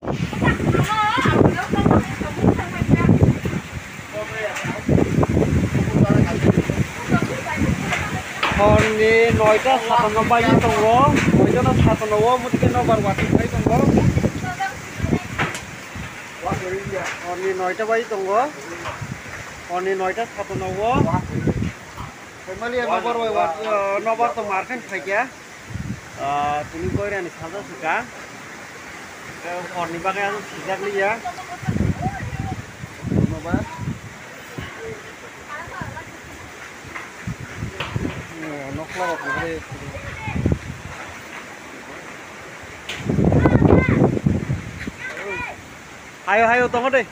हरनि 9टा 57 बाजि दङ 9टा 57 मथे नम्बर वाटिंखाय दङ हरनि 9टा बाजि दङ हरनि 9टा 57 family नम्बर तो मारखान फायगया तुनि कोइरानि साजा सुका हरनि बागै आं सिजागलिया धन्यबाद नखला बाखै hayo hayo tunggu deh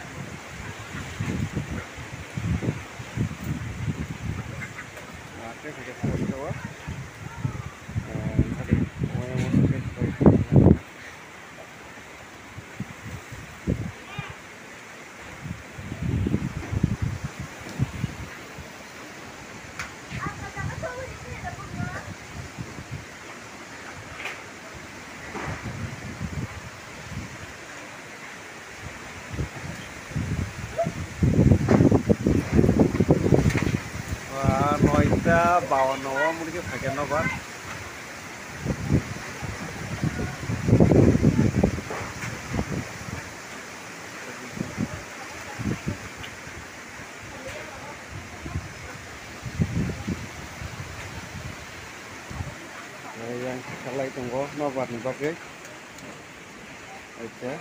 noita bawa nawa mungkin pakai nawa yang setelah itu nawa nih pakai aja